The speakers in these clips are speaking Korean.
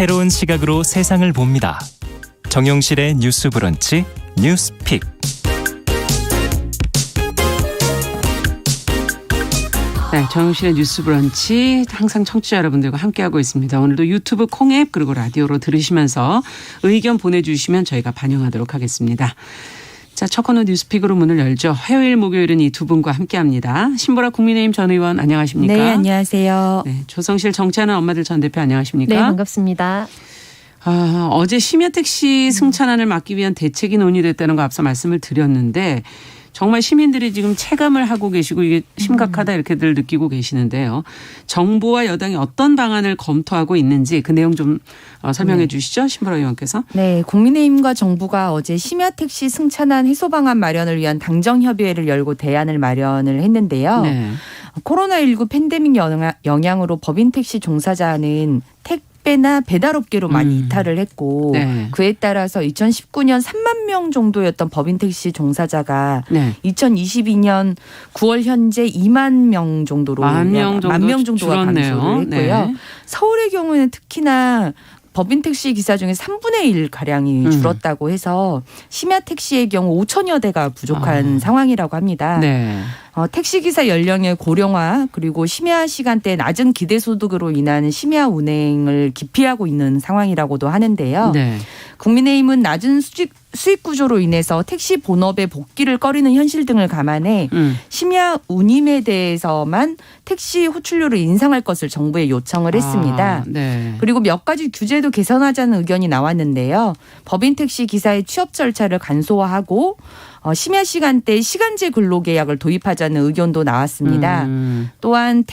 새로운 시각으로 세상을 봅니다. 정용실의 뉴스 브런치 뉴스픽. 네, 정용실의 뉴스 브런치 항상 청취자 여러분들과 함께하고 있습니다. 오늘도 유튜브 콩앱 그리고 라디오로 들으시면서 의견 보내주시면 저희가 반영하도록 하겠습니다. 자, 첫 코너 뉴스픽으로 문을 열죠. 화요일 목요일은 이 두 분과 함께합니다. 신보라 국민의힘 전 의원 안녕하십니까? 네, 안녕하세요. 네, 조성실 정치하는 엄마들 전 대표 안녕하십니까? 네, 반갑습니다. 어제 심야택시 승차난을 막기 위한 대책이 논의됐다는 거 앞서 말씀을 드렸는데 정말 시민들이 지금 체감을 하고 계시고 이게 심각하다 이렇게들 느끼고 계시는데요. 정부와 여당이 어떤 방안을 검토하고 있는지 그 내용 좀 설명해 주시죠. 신보라 의원께서. 네, 국민의힘과 정부가 어제 심야택시 승차난 해소 방안 마련을 위한 당정협의회를 열고 대안을 마련을 했는데요. 네. 코로나19 팬데믹 영향으로 법인택시 종사자는 택배나 배달업계로 많이 이탈을 했고 네. 그에 따라서 2019년 3만 명 정도였던 법인택시 종사자가 네. 2022년 9월 현재 2만 명 정도로 만 명 정도가 감소를 했고요. 네. 서울의 경우에는 특히나 법인택시 기사 중에 3분의 1 가량이 줄었다고 해서 심야택시의 경우 5천여 대가 부족한 상황이라고 합니다. 네. 택시기사 연령의 고령화 그리고 심야 시간대 낮은 기대소득으로 인한 심야 운행을 기피하고 있는 상황이라고도 하는데요. 네. 국민의힘은 낮은 수익 구조로 인해서 택시 본업의 복귀를 꺼리는 현실 등을 감안해 심야 운임에 대해서만 택시 호출료를 인상할 것을 정부에 요청을 했습니다. 네. 그리고 몇 가지 규제도 개선하자는 의견이 나왔는데요. 법인 택시 기사의 취업 절차를 간소화하고 심야 시간대 시간제 근로계약을 도입하자는 의견도 나왔습니다. 또한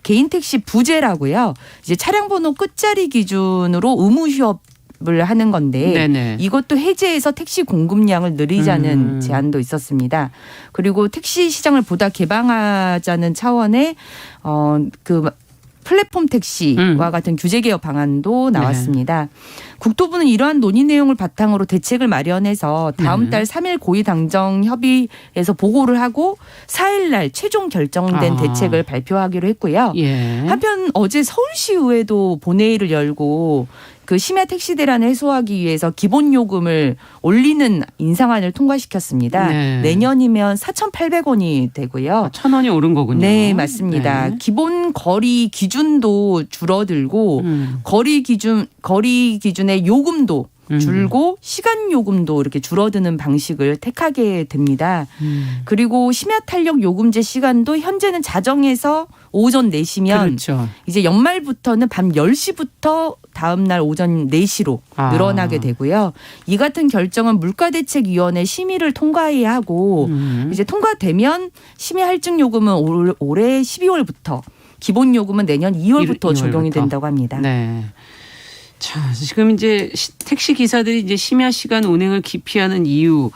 개인 택시 부재라고요. 이제 차량 번호 끝자리 기준으로 의무 휴업을 하는 건데 네네. 이것도 해제해서 택시 공급량을 늘리자는 제안도 있었습니다. 그리고 택시 시장을 보다 개방하자는 차원의 플랫폼 택시와 같은 규제 개혁 방안도 나왔습니다. 네. 국토부는 이러한 논의 내용을 바탕으로 대책을 마련해서 다음 달 3일 고위 당정 협의에서 보고를 하고 4일 날 최종 결정된 대책을 발표하기로 했고요. 예. 한편 어제 서울시의회도 본회의를 열고 그 심야 택시 대란을 해소하기 위해서 기본 요금을 올리는 인상안을 통과시켰습니다. 네. 내년이면 4,800원이 되고요. 1,000원이 오른 거군요. 네, 맞습니다. 네. 기본 거리 기준도 줄어들고 거리 기준의 요금도 줄고 시간 요금도 이렇게 줄어드는 방식을 택하게 됩니다. 그리고 심야 탄력 요금제 시간도 현재는 자정에서 오전 4시면 그렇죠. 이제 연말부터는 밤 10시부터 다음 날 오전 4시로 늘어나게 되고요. 이 같은 결정은 물가대책위원회 심의를 통과해야 하고 이제 통과되면 심야 할증 요금은 올해 12월부터 기본 요금은 내년 2월부터 적용이 된다고 합니다. 네. 자, 지금 이제 택시 기사들이 이제 심야 시간 운행을 기피하는 이유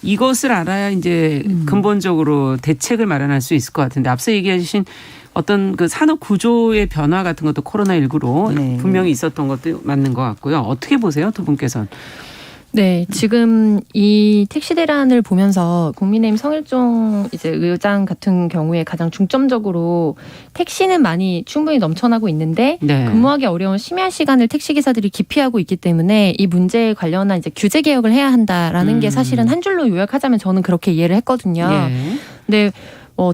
이것을 알아야 이제 근본적으로 대책을 마련할 수 있을 것 같은데 앞서 얘기해 주신 어떤 그 산업 구조의 변화 같은 것도 코로나19로 네. 분명히 있었던 것도 맞는 것 같고요. 어떻게 보세요, 두 분께서는? 네, 지금 이 택시 대란을 보면서 국민의힘 성일종 이제 의장 같은 경우에 가장 중점적으로 택시는 많이 충분히 넘쳐나고 있는데 네. 근무하기 어려운 심야 시간을 택시 기사들이 기피하고 있기 때문에 이 문제에 관련한 이제 규제 개혁을 해야 한다라는 게 사실은 한 줄로 요약하자면 저는 그렇게 이해를 했거든요. 예. 근데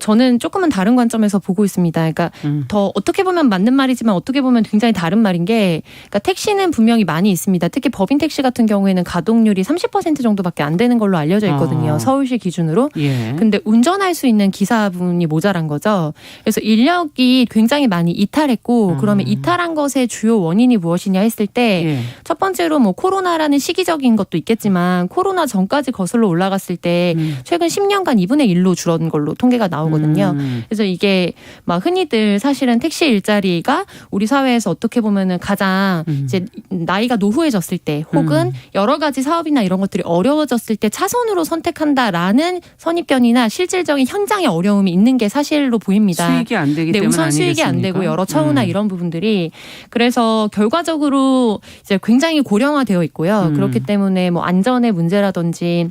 저는 조금은 다른 관점에서 보고 있습니다. 그러니까 더 어떻게 보면 맞는 말이지만 어떻게 보면 굉장히 다른 말인 게 그러니까 택시는 분명히 많이 있습니다. 특히 법인 택시 같은 경우에는 가동률이 30% 정도밖에 안 되는 걸로 알려져 있거든요. 서울시 기준으로. 예. 근데 운전할 수 있는 기사분이 모자란 거죠. 그래서 인력이 굉장히 많이 이탈했고 그러면 이탈한 것의 주요 원인이 무엇이냐 했을 때 첫 번째로 뭐 코로나라는 시기적인 것도 있겠지만 코로나 전까지 거슬러 올라갔을 때 최근 10년간 2분의 1로 줄어든 걸로 통계가 나오거든요. 그래서 이게 막 흔히들 사실은 택시 일자리가 우리 사회에서 어떻게 보면은 가장 이제 나이가 노후해졌을 때 혹은 여러 가지 사업이나 이런 것들이 어려워졌을 때 차선으로 선택한다라는 선입견이나 실질적인 현장의 어려움이 있는 게 사실로 보입니다. 수익이 안 되기 때문에 우선 수익이 안 되고 여러 처우나 이런 부분들이 그래서 결과적으로 이제 굉장히 고령화되어 있고요. 그렇기 때문에 뭐 안전의 문제라든지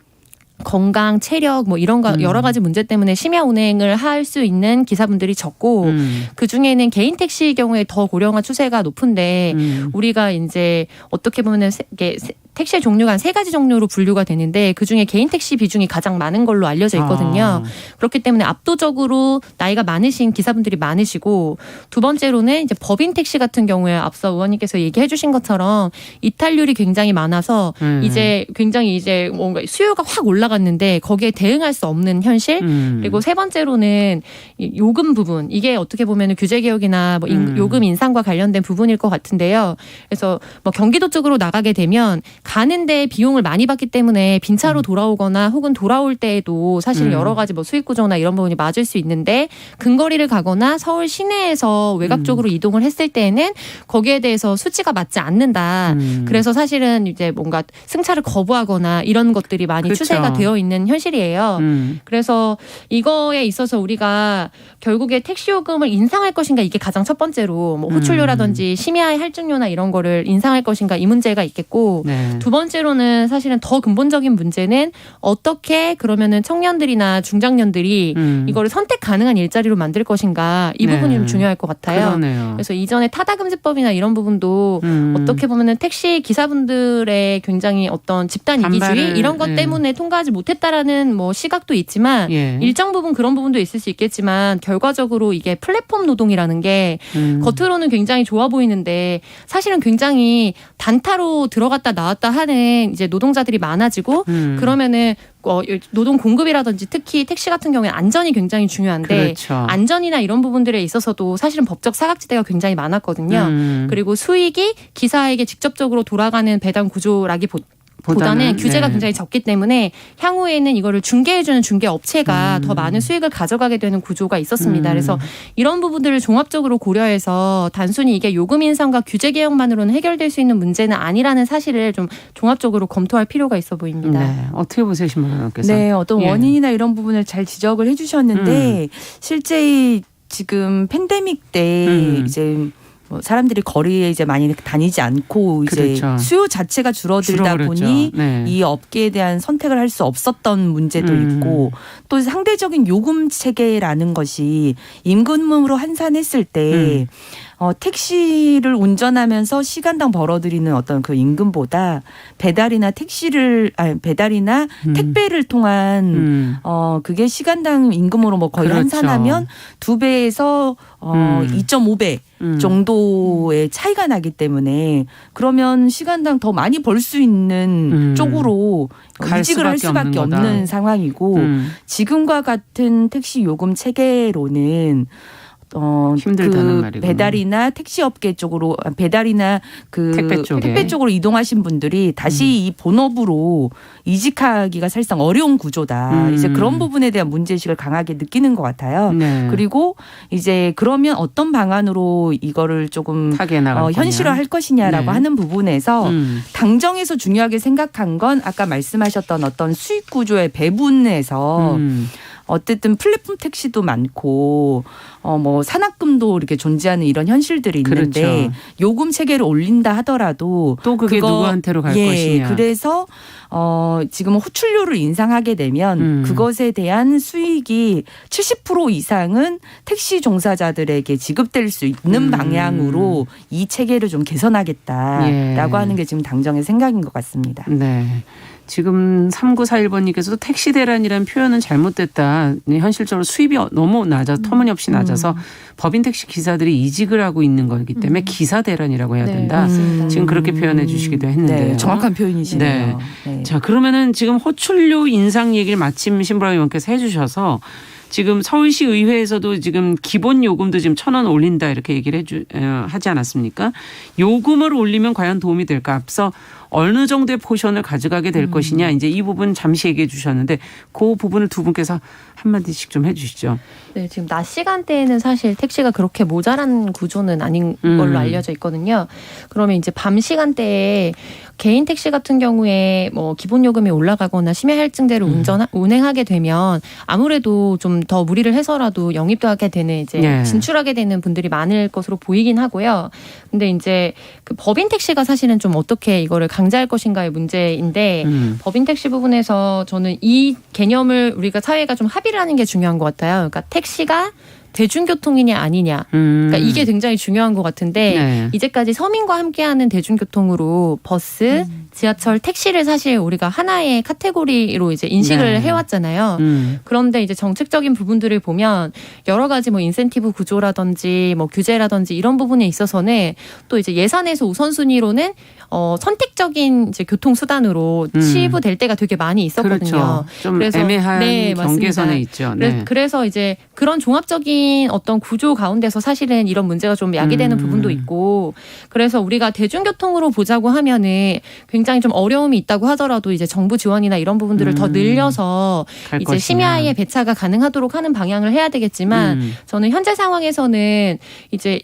건강, 체력 뭐 이런 거 여러 가지 문제 때문에 심야 운행을 할 수 있는 기사분들이 적고 그 중에는 개인 택시의 경우에 더 고령화 추세가 높은데 우리가 이제 어떻게 보면은 택시의 종류가 한 3가지 종류로 분류가 되는데 그중에 개인 택시 비중이 가장 많은 걸로 알려져 있거든요. 그렇기 때문에 압도적으로 나이가 많으신 기사분들이 많으시고 두 번째로는 이제 법인 택시 같은 경우에 앞서 의원님께서 얘기해 주신 것처럼 이탈률이 굉장히 많아서 이제 굉장히 이제 뭔가 수요가 확 올라갔는데 거기에 대응할 수 없는 현실 그리고 세 번째로는 요금 부분 이게 어떻게 보면 규제 개혁이나 뭐 요금 인상과 관련된 부분일 것 같은데요. 그래서 뭐 경기도 쪽으로 나가게 되면 가는데 비용을 많이 받기 때문에 빈차로 돌아오거나 혹은 돌아올 때에도 사실 여러 가지 뭐 수익 구조나 이런 부분이 맞을 수 있는데 근거리를 가거나 서울 시내에서 외곽 쪽으로 이동을 했을 때에는 거기에 대해서 수치가 맞지 않는다. 그래서 사실은 이제 뭔가 승차를 거부하거나 이런 것들이 많이 그렇죠. 추세가 되어 있는 현실이에요. 그래서 이거에 있어서 우리가 결국에 택시 요금을 인상할 것인가 이게 가장 첫 번째로 뭐 호출료라든지 심야의 할증료나 이런 거를 인상할 것인가 이 문제가 있겠고 네. 두 번째로는 사실은 더 근본적인 문제는 어떻게 그러면은 청년들이나 중장년들이 이거를 선택 가능한 일자리로 만들 것인가 이 부분이 좀 중요할 것 같아요. 그러네요. 그래서 이전에 타다금지법이나 이런 부분도 어떻게 보면은 택시 기사분들의 굉장히 어떤 집단 이기주의 이런 것 때문에 통과하지 못했다라는 뭐 시각도 있지만 일정 부분 그런 부분도 있을 수 있겠지만 결과적으로 이게 플랫폼 노동이라는 게 겉으로는 굉장히 좋아 보이는데 사실은 굉장히 단타로 들어갔다 나왔다 하는 이제 노동자들이 많아지고 그러면은 노동 공급이라든지 특히 택시 같은 경우에 안전이 굉장히 중요한데 그렇죠. 안전이나 이런 부분들에 있어서도 사실은 법적 사각지대가 굉장히 많았거든요. 그리고 수익이 기사에게 직접적으로 돌아가는 배당 구조라기보다는 규제가 굉장히 적기 때문에 향후에는 이거를 중개해주는 중개업체가 더 많은 수익을 가져가게 되는 구조가 있었습니다. 그래서 이런 부분들을 종합적으로 고려해서 단순히 이게 요금 인상과 규제 개혁만으로는 해결될 수 있는 문제는 아니라는 사실을 좀 종합적으로 검토할 필요가 있어 보입니다. 네. 어떻게 보세요, 신문관께서? 네, 어떤 원인이나 이런 부분을 잘 지적을 해주셨는데 실제 지금 팬데믹 때 이제 뭐 사람들이 거리에 이제 많이 다니지 않고 이제 그렇죠. 수요 자체가 줄어들다 줄어들었죠. 보니 네. 이 업계에 대한 선택을 할 수 없었던 문제도 있고 또 상대적인 요금 체계라는 것이 임금으로 환산했을 때 택시를 운전하면서 시간당 벌어들이는 어떤 그 임금보다 배달이나 택배를 통한 그게 시간당 임금으로 뭐 거의 그렇죠. 환산하면 2배에서 2.5배 정도의 차이가 나기 때문에 그러면 시간당 더 많이 벌 수 있는 쪽으로 이직을 할 수밖에 없는 상황이고 지금과 같은 택시 요금 체계로는 힘들다는 말이군요. 배달이나 택시업계 쪽으로 배달이나 택배 쪽으로 이동하신 분들이 다시 이 본업으로 이직하기가 사실상 어려운 구조다. 이제 그런 부분에 대한 문제의식을 강하게 느끼는 것 같아요. 네. 그리고 이제 그러면 어떤 방안으로 이거를 조금 현실화할 것이냐라고 하는 부분에서 당정에서 중요하게 생각한 건 아까 말씀하셨던 어떤 수익 구조의 배분에서 어쨌든 플랫폼 택시도 많고 뭐 산학금도 이렇게 존재하는 이런 현실들이 있는데 그렇죠. 요금 체계를 올린다 하더라도 또 그게 누구한테로 갈 것이냐. 그래서 지금 호출료를 인상하게 되면 그것에 대한 수익이 70% 이상은 택시 종사자들에게 지급될 수 있는 방향으로 이 체계를 좀 개선하겠다라고 하는 게 지금 당정의 생각인 것 같습니다. 네. 지금 3941번님께서도 택시 대란이라는 표현은 잘못됐다. 현실적으로 수입이 너무 터무니없이 낮아서 법인 택시 기사들이 이직을 하고 있는 거기 때문에 기사 대란이라고 해야 된다. 지금 그렇게 표현해 주시기도 했는데요. 네, 정확한 표현이시네요. 네. 자, 그러면은 지금 호출료 인상 얘기를 마침 신보라 의원께서 해 주셔서 지금 서울시 의회에서도 지금 기본 요금도 지금 1,000원 올린다 이렇게 얘기를 하지 않았습니까? 요금을 올리면 과연 도움이 될까? 앞서 어느 정도의 포션을 가져가게 될 것이냐 이제 이 부분 잠시 얘기해 주셨는데 그 부분을 두 분께서 한마디씩 좀 해 주시죠. 네, 지금 낮 시간대에는 사실 택시가 그렇게 모자란 구조는 아닌 걸로 알려져 있거든요. 그러면 이제 밤 시간대에 개인 택시 같은 경우에 뭐 기본 요금이 올라가거나 심야 할증제를 운행하게 되면 아무래도 좀 좀 더 무리를 해서라도 영입하게 되는 이제 예. 진출하게 되는 분들이 많을 것으로 보이긴 하고요. 근데 이제 그 법인 택시가 사실은 좀 어떻게 이거를 강제할 것인가의 문제인데 법인 택시 부분에서 저는 이 개념을 우리가 사회가 좀 합의를 하는 게 중요한 것 같아요. 그러니까 택시가 대중교통이냐 아니냐. 그러니까 이게 굉장히 중요한 것 같은데 네. 이제까지 서민과 함께하는 대중교통으로 버스, 지하철, 택시를 사실 우리가 하나의 카테고리로 이제 인식을 네. 해왔잖아요. 그런데 이제 정책적인 부분들을 보면 여러 가지 뭐 인센티브 구조라든지 뭐 규제라든지 이런 부분에 있어서는 또 이제 예산에서 우선순위로는 선택적인 이제 교통수단으로 치부될 때가 되게 많이 있었거든요. 그렇죠. 좀 그래서 애매한 네, 경계선에 맞습니다. 있죠. 네. 그래서 이제 그런 종합적인 어떤 구조 가운데서 사실은 이런 문제가 좀 야기되는 부분도 있고 그래서 우리가 대중교통으로 보자고 하면은 굉장히 좀 어려움이 있다고 하더라도 이제 정부 지원이나 이런 부분들을 더 늘려서 갈 이제 것이냐. 심야에 배차가 가능하도록 하는 방향을 해야 되겠지만 저는 현재 상황에서는 이제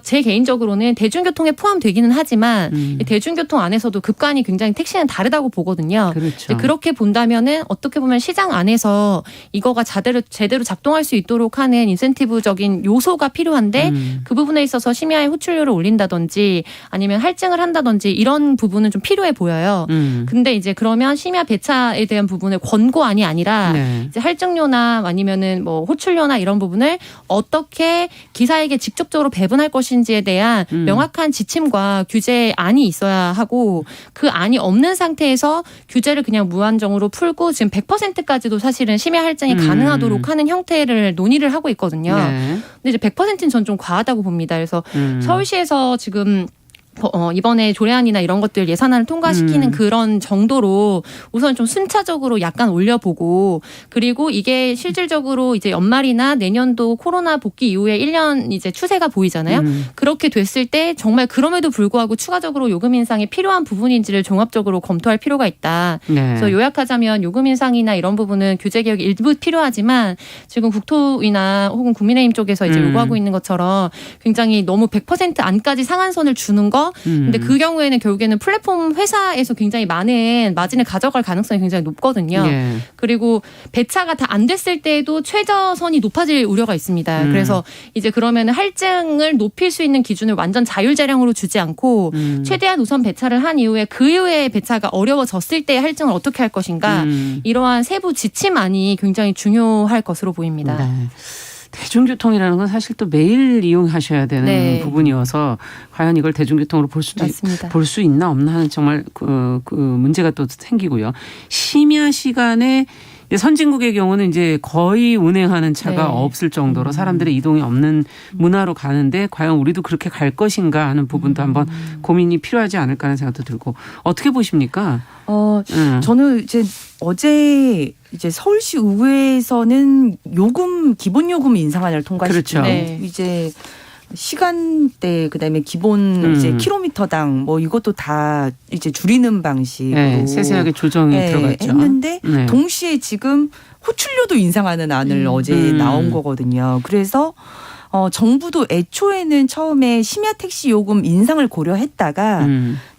제 개인적으로는 대중교통에 포함되기는 하지만 이 대중교통 안에서도 급간이 굉장히 택시는 다르다고 보거든요. 그렇죠. 그렇게 본다면은 어떻게 보면 시장 안에서 이거가 제대로 작동할 수 있도록 하는 인센티브적인 요소가 필요한데 그 부분에 있어서 심야의 호출료를 올린다든지 아니면 할증을 한다든지 이런 부분은 좀 필요해 보여요. 근데 이제 그러면 심야 배차에 대한 부분을 권고안이 아니라 네. 이제 할증료나 아니면은 뭐 호출료나 이런 부분을 어떻게 기사에게 직접적으로 배분할 것인지에 대한 명확한 지침과 규제안이 있어야 하고 그 안이 없는 상태에서 규제를 그냥 무한정으로 풀고 지금 100%까지도 사실은 심야 할증이 가능하도록 하는 형태를 논의를 하고 있거든요. 네. 근데 이제 100%는 전 좀 과하다고 봅니다. 그래서 서울시에서 지금 이번에 조례안이나 이런 것들 예산안을 통과시키는 그런 정도로 우선 좀 순차적으로 약간 올려보고 그리고 이게 실질적으로 이제 연말이나 내년도 코로나 복귀 이후에 1년 이제 추세가 보이잖아요. 그렇게 됐을 때 정말 그럼에도 불구하고 추가적으로 요금 인상이 필요한 부분인지를 종합적으로 검토할 필요가 있다. 네. 그래서 요약하자면 요금 인상이나 이런 부분은 규제 개혁이 일부 필요하지만 지금 국토위나 혹은 국민의힘 쪽에서 이제 요구하고 있는 것처럼 굉장히 너무 100% 안까지 상한선을 주는 거 근데 그 경우에는 결국에는 플랫폼 회사에서 굉장히 많은 마진을 가져갈 가능성이 굉장히 높거든요. 예. 그리고 배차가 다 안 됐을 때에도 최저선이 높아질 우려가 있습니다. 그래서 이제 그러면 할증을 높일 수 있는 기준을 완전 자율재량으로 주지 않고 최대한 우선 배차를 한 이후에 그 이후에 배차가 어려워졌을 때 할증을 어떻게 할 것인가 이러한 세부 지침안이 굉장히 중요할 것으로 보입니다. 네. 대중교통이라는 건 사실 또 매일 이용하셔야 되는 네. 부분이어서 과연 이걸 대중교통으로 맞습니다. 볼 수 있나 없나 하는 정말 그 문제가 또 생기고요. 심야 시간에 선진국의 경우는 이제 거의 운행하는 차가 네. 없을 정도로 사람들의 이동이 없는 문화로 가는데 과연 우리도 그렇게 갈 것인가 하는 부분도 한번 고민이 필요하지 않을까 하는 생각도 들고 어떻게 보십니까? 저는 이제 어제 이제 서울시 의회에서는 기본 요금 인상안을 통과시키고 그렇죠. 네. 이제 시간대 그다음에 기본 이제 킬로미터당 뭐 이것도 다 이제 줄이는 방식으로 네, 세세하게 조정이 들어갔죠. 했는데 네. 동시에 지금 호출료도 인상하는 안을 어제 나온 거거든요. 그래서 정부도 애초에는 처음에 심야 택시 요금 인상을 고려했다가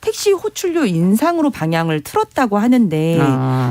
택시 호출료 인상으로 방향을 틀었다고 하는데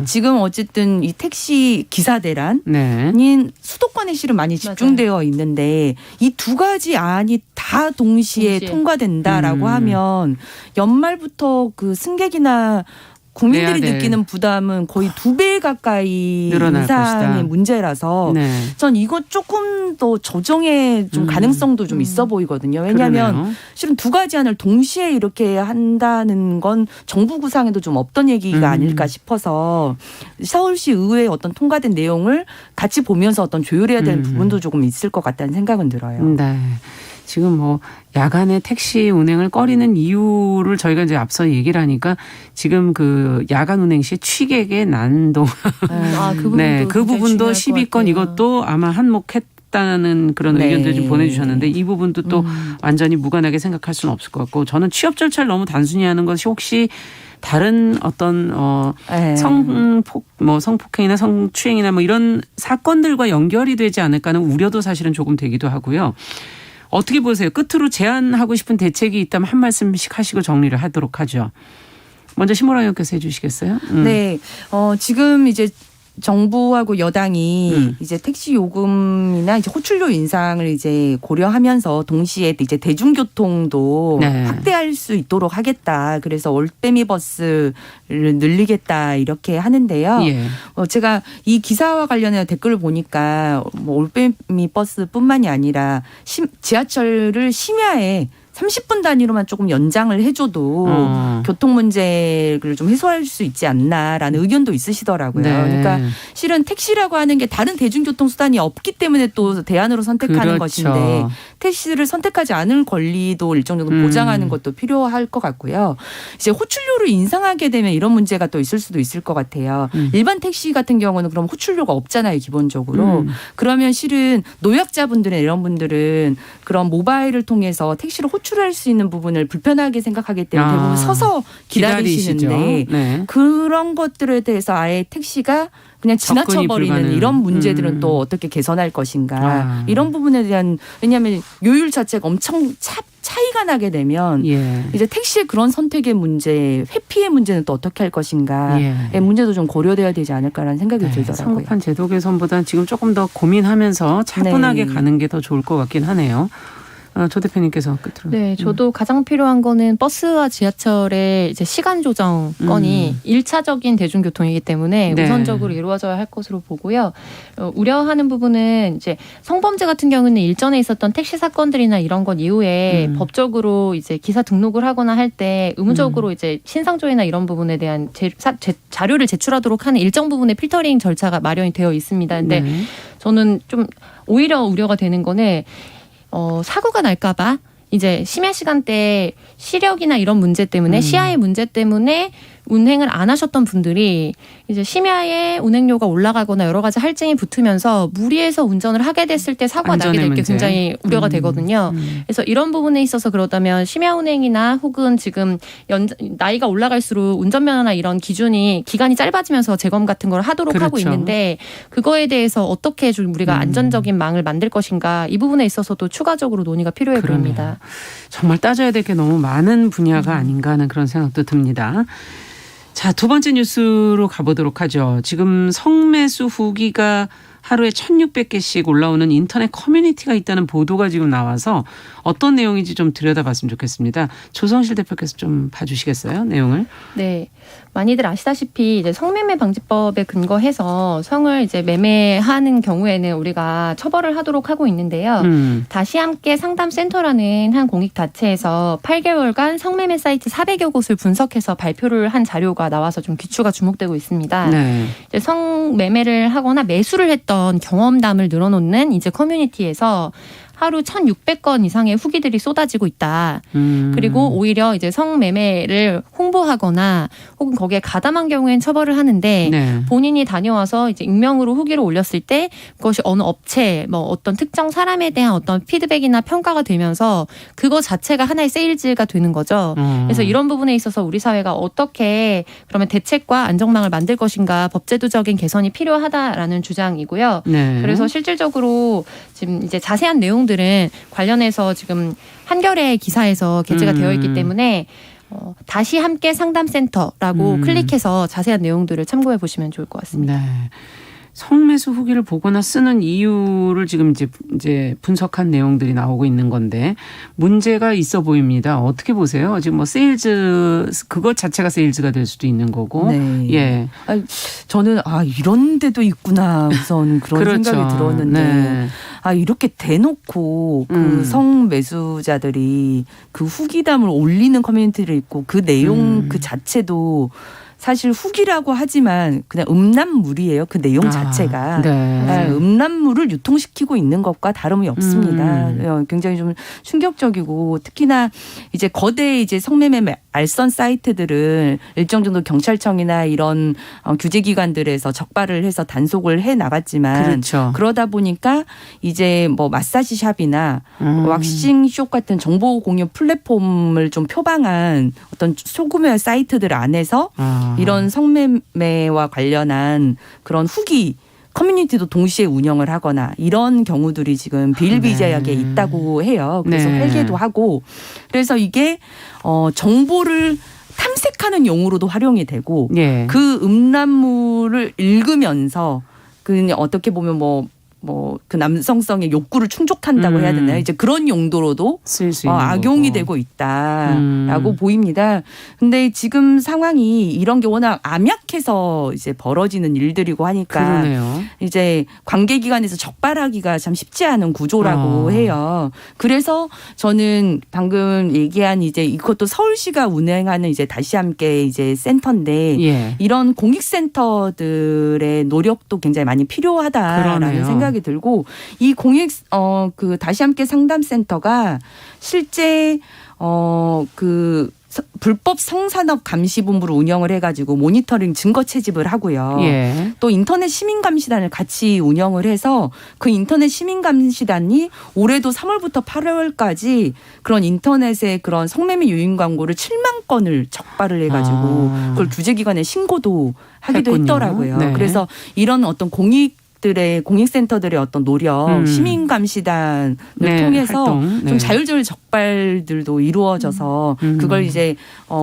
지금 어쨌든 이 택시 기사 대란이 네. 수도권에 실은 많이 집중되어 있는데 이 두 가지 안이 다 동시에 통과된다라고 하면 연말부터 그 승객이나 국민들이 내야 될. 느끼는 부담은 거의 2배 가까이 늘어날 인상의 것이다. 문제라서 네. 전 이거 조금 더 조정의 좀 가능성도 좀 있어 보이거든요. 왜냐하면 그러네요. 실은 두 가지 안을 동시에 이렇게 한다는 건 정부 구상에도 좀 없던 얘기가 아닐까 싶어서 서울시 의회에 어떤 통과된 내용을 같이 보면서 어떤 조율해야 될 부분도 조금 있을 것 같다는 생각은 들어요. 네. 지금 뭐 야간에 택시 운행을 꺼리는 이유를 저희가 이제 앞서 얘기를 하니까 지금 그 야간 운행 시 취객의 난동. 그 부분도, 네, 그 부분도 중요할 것 10위권 같아요. 이것도 아마 한몫했다는 그런 네. 의견들 좀 보내주셨는데 이 부분도 또 완전히 무관하게 생각할 수는 없을 것 같고 저는 취업 절차를 너무 단순히 하는 것이 혹시 다른 어떤 네. 성폭행이나 성추행이나 뭐 이런 사건들과 연결이 되지 않을까 하는 우려도 사실은 조금 되기도 하고요. 어떻게 보세요? 끝으로 제안하고 싶은 대책이 있다면 한 말씀씩 하시고 정리를 하도록 하죠. 먼저 심호랑 의원께서 해 주시겠어요? 네. 지금 이제 정부하고 여당이 이제 택시 요금이나 이제 호출료 인상을 이제 고려하면서 동시에 이제 대중교통도 네. 확대할 수 있도록 하겠다. 그래서 올빼미 버스를 늘리겠다 이렇게 하는데요. 예. 제가 이 기사와 관련해서 댓글을 보니까 뭐 올빼미 버스뿐만이 아니라 지하철을 심야에 30분 단위로만 조금 연장을 해줘도 교통 문제를 좀 해소할 수 있지 않나라는 의견도 있으시더라고요. 네. 그러니까 실은 택시라고 하는 게 다른 대중교통 수단이 없기 때문에 또 대안으로 선택하는 그렇죠. 것인데 택시를 선택하지 않을 권리도 일정 정도 보장하는 것도 필요할 것 같고요. 이제 호출료를 인상하게 되면 이런 문제가 또 있을 수도 있을 것 같아요. 일반 택시 같은 경우는 그럼 호출료가 없잖아요, 기본적으로. 그러면 실은 노약자분들이나 이런 분들은 그런 모바일을 통해서 택시를 호출할 수 있는 부분을 불편하게 생각하기 때문에 대부분 서서 기다리시는데 네. 그런 것들에 대해서 아예 택시가 그냥 지나쳐버리는 불가능. 이런 문제들은 또 어떻게 개선할 것인가. 아. 이런 부분에 대한 왜냐하면 요율 자체가 엄청 차이가 나게 되면 예. 이제 택시의 그런 선택의 문제, 회피의 문제는 또 어떻게 할 것인가의 예. 문제도 좀 고려돼야 되지 않을까라는 생각이 들더라고요. 성급한 제도 개선보다는 지금 조금 더 고민하면서 차분하게 네. 가는 게 더 좋을 것 같긴 하네요. 조 대표님께서 끝으로. 네, 저도 가장 필요한 거는 버스와 지하철의 이제 시간 조정 건이 1차적인 대중교통이기 때문에 네. 우선적으로 이루어져야 할 것으로 보고요. 우려하는 부분은 이제 성범죄 같은 경우는 일전에 있었던 택시 사건들이나 이런 것 이후에 법적으로 이제 기사 등록을 하거나 할 때 의무적으로 이제 신상조회나 이런 부분에 대한 자료를 제출하도록 하는 일정 부분의 필터링 절차가 마련이 되어 있습니다. 근데 네. 저는 좀 오히려 우려가 되는 거는 사고가 날까봐 이제 심야 시간대 시력이나 이런 문제 때문에 시야의 문제 때문에 운행을 안 하셨던 분들이 이제 심야에 운행료가 올라가거나 여러 가지 할증이 붙으면서 무리해서 운전을 하게 됐을 때 사고가 나게 안전의 될 게 문제. 굉장히 우려가 되거든요. 그래서 이런 부분에 있어서 그렇다면 심야 운행이나 혹은 지금 나이가 올라갈수록 운전면허나 이런 기간이 짧아지면서 재검 같은 걸 하도록 하고 그렇죠. 있는데 그거에 대해서 어떻게 좀 우리가 안전적인 망을 만들 것인가 이 부분에 있어서도 추가적으로 논의가 필요해 그러네요. 보입니다. 정말 따져야 될 게 너무 많은 분야가 아닌가 하는 그런 생각도 듭니다. 자, 두 번째 뉴스로 가보도록 하죠. 지금 성매수 후기가 하루에 1,600개씩 올라오는 인터넷 커뮤니티가 있다는 보도가 지금 나와서 어떤 내용인지 좀 들여다봤으면 좋겠습니다. 조성실 대표께서 좀 봐주시겠어요, 내용을? 네. 많이들 아시다시피 이제 성매매 방지법에 근거해서 성을 이제 매매하는 경우에는 우리가 처벌을 하도록 하고 있는데요. 다시 함께 상담센터라는 한 공익단체에서 8개월간 성매매 사이트 400여 곳을 분석해서 발표를 한 자료가 나와서 좀 귀추가 주목되고 있습니다. 네. 이제 성매매를 하거나 매수를 했던 경험담을 늘어놓는 이제 커뮤니티에서 하루 1,600건 이상의 후기들이 쏟아지고 있다. 그리고 오히려 이제 성매매를 홍보하거나 혹은 거기에 가담한 경우엔 처벌을 하는데 네. 본인이 다녀와서 이제 익명으로 후기를 올렸을 때 그것이 어느 업체, 뭐 어떤 특정 사람에 대한 어떤 피드백이나 평가가 되면서 그거 자체가 하나의 세일즈가 되는 거죠. 그래서 이런 부분에 있어서 우리 사회가 어떻게 그러면 대책과 안전망을 만들 것인가 법제도적인 개선이 필요하다라는 주장이고요. 네. 그래서 실질적으로 지금 이제 자세한 내용들은 관련해서 지금 한겨레 기사에서 게재가 되어 있기 때문에 다시 함께 상담센터라고 클릭해서 자세한 내용들을 참고해 보시면 좋을 것 같습니다. 네. 성매수 후기를 보거나 쓰는 이유를 지금 이제 분석한 내용들이 나오고 있는 건데 문제가 있어 보입니다. 어떻게 보세요? 지금 뭐 세일즈 그것 자체가 세일즈가 될 수도 있는 거고. 네. 예. 저는 이런 데도 있구나 우선 그런 그렇죠. 생각이 들었는데 네. 이렇게 대놓고 그 성매수자들이 그 후기담을 올리는 커뮤니티를 있고 그 내용 그 자체도 사실 후기라고 하지만 그냥 음란물이에요. 그 내용 자체가. 네. 음란물을 유통시키고 있는 것과 다름이 없습니다. 굉장히 좀 충격적이고 특히나 이제 거대 이제 성매매 알선 사이트들은 일정 정도 경찰청이나 이런 규제기관들에서 적발을 해서 단속을 해 나갔지만 그렇죠. 그러다 보니까 이제 뭐 마사지 샵이나 왁싱숍 같은 정보 공유 플랫폼을 좀 표방한 어떤 소규모의 사이트들 안에서 이런 성매매와 관련한 그런 후기 커뮤니티도 동시에 운영을 하거나 이런 경우들이 지금 비일비재하게 있다고 해요. 그래서 네. 회개도 하고 그래서 이게 정보를 탐색하는 용으로도 활용이 되고 예. 그 음란물을 읽으면서 그 어떻게 보면 그 남성성의 욕구를 충족한다고 해야 되나요? 이제 그런 용도로도 쓸 수 있는 악용이 거고. 되고 있다라고 보입니다. 근데 지금 상황이 이런 게 워낙 암약해서 이제 벌어지는 일들이고 하니까 그러네요. 이제 관계기관에서 적발하기가 참 쉽지 않은 구조라고 해요. 그래서 저는 방금 얘기한 이제 이것도 서울시가 운행하는 이제 다시 함께 이제 센터인데 예. 이런 공익센터들의 노력도 굉장히 많이 필요하다라는 그러네요. 생각이 들고 이 그 다시 함께 상담센터가 실제 그 불법 성산업 감시본부를 운영을 해가지고 모니터링 증거 채집을 하고요. 예. 또 인터넷 시민감시단을 같이 운영을 해서 그 인터넷 시민감시단이 올해도 3월부터 8월까지 그런 인터넷에 그런 성매매 유인 광고를 7만 건을 적발을 해가지고 그걸 규제기관에 신고도 하기도 했군요. 했더라고요. 네. 그래서 이런 어떤 공익센터들의 어떤 노력, 시민감시단을 통해서 활동. 네. 좀 자율적인 적발들도 이루어져서 그걸 이제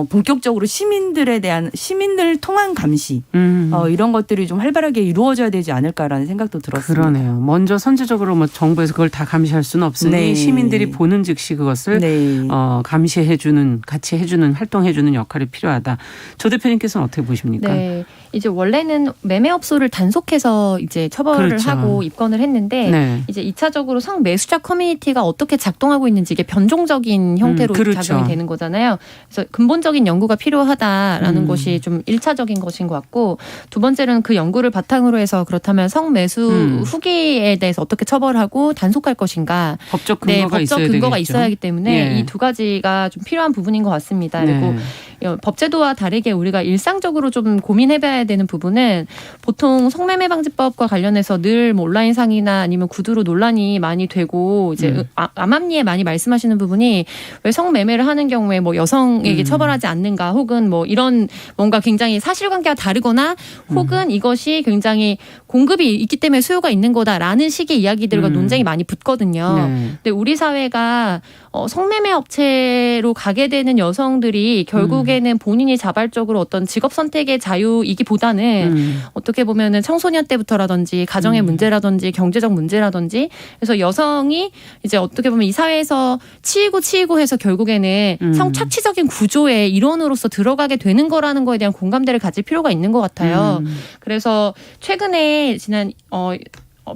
본격적으로 시민들 통한 감시 이런 것들이 좀 활발하게 이루어져야 되지 않을까라는 생각도 들었습니다. 그러네요. 먼저 선제적으로 뭐 정부에서 그걸 다 감시할 수는 없으니 네. 시민들이 보는 즉시 그것을 네. 감시해주는 같이 해주는 활동해주는 역할이 필요하다. 조 대표님께서는 어떻게 보십니까? 네. 이제 원래는 매매업소를 단속해서 이제 처벌을 그렇죠. 하고 입건을 했는데 네. 이제 2차적으로 성매수자 커뮤니티가 어떻게 작동하고 있는지 이게 변종적인 형태로 그렇죠. 작용이 되는 거잖아요. 그래서 근본적인 연구가 필요하다라는 것이 좀 1차적인 것인 것 같고 두 번째로는 그 연구를 바탕으로 해서 그렇다면 성매수 후기에 대해서 어떻게 처벌하고 단속할 것인가. 법적 근거가 법적 있어야 근거가 되겠죠. 있어야 하기 때문에 예. 이 두 가지가 좀 필요한 부분인 것 같습니다. 그리고 네. 법제도와 다르게 우리가 일상적으로 좀 고민해봐야 되는 부분은 보통 성매매 방지법과 관련해서 늘 뭐 온라인상이나 아니면 구두로 논란이 많이 되고 이제 암암리에 많이 말씀하시는 부분이 왜 성매매를 하는 경우에 뭐 여성에게 처벌하지 않는가 혹은 뭐 이런 뭔가 굉장히 사실관계가 다르거나 혹은 이것이 굉장히 공급이 있기 때문에 수요가 있는 거다라는 식의 이야기들과 논쟁이 많이 붙거든요. 네. 근데 우리 사회가 성매매 업체로 가게 되는 여성들이 결국에는 본인이 자발적으로 어떤 직업 선택의 자유이기보다는 어떻게 보면은 청소년 때부터라든지 가정의 문제라든지 경제적 문제라든지 그래서 여성이 이제 어떻게 보면 이 사회에서 치이고 해서 결국에는 성착취적인 구조의 일원으로서 들어가게 되는 거라는 거에 대한 공감대를 가질 필요가 있는 것 같아요. 그래서 최근에 지난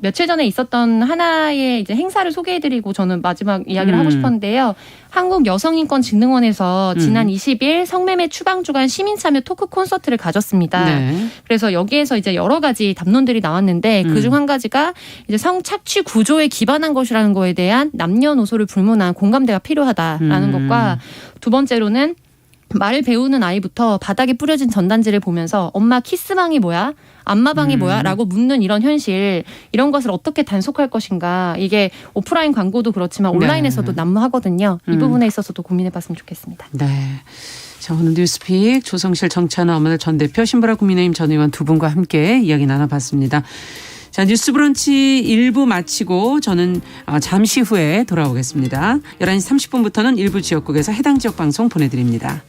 며칠 전에 있었던 하나의 이제 행사를 소개해드리고 저는 마지막 이야기를 하고 싶었는데요. 한국여성인권진흥원에서 지난 20일 성매매 추방 주간 시민참여 토크 콘서트를 가졌습니다. 네. 그래서 여기에서 이제 여러 가지 담론들이 나왔는데 그중 한 가지가 이제 성착취 구조에 기반한 것이라는 거에 대한 남녀노소를 불문한 공감대가 필요하다라는 것과 두 번째로는 말을 배우는 아이부터 바닥에 뿌려진 전단지를 보면서 엄마 키스방이 뭐야? 안마방이 뭐야? 라고 묻는 이런 현실 이런 것을 어떻게 단속할 것인가 이게 오프라인 광고도 그렇지만 온라인에서도 난무하거든요. 이 부분에 있어서도 고민해봤으면 좋겠습니다. 네. 자, 오늘 뉴스픽 조성실 정치하는 엄마들 전 대표 신보라 국민의힘 전 의원 두 분과 함께 이야기 나눠봤습니다. 자, 뉴스 브런치 1부 마치고 저는 잠시 후에 돌아오겠습니다. 11시 30분부터는 일부 지역국에서 해당 지역 방송 보내드립니다.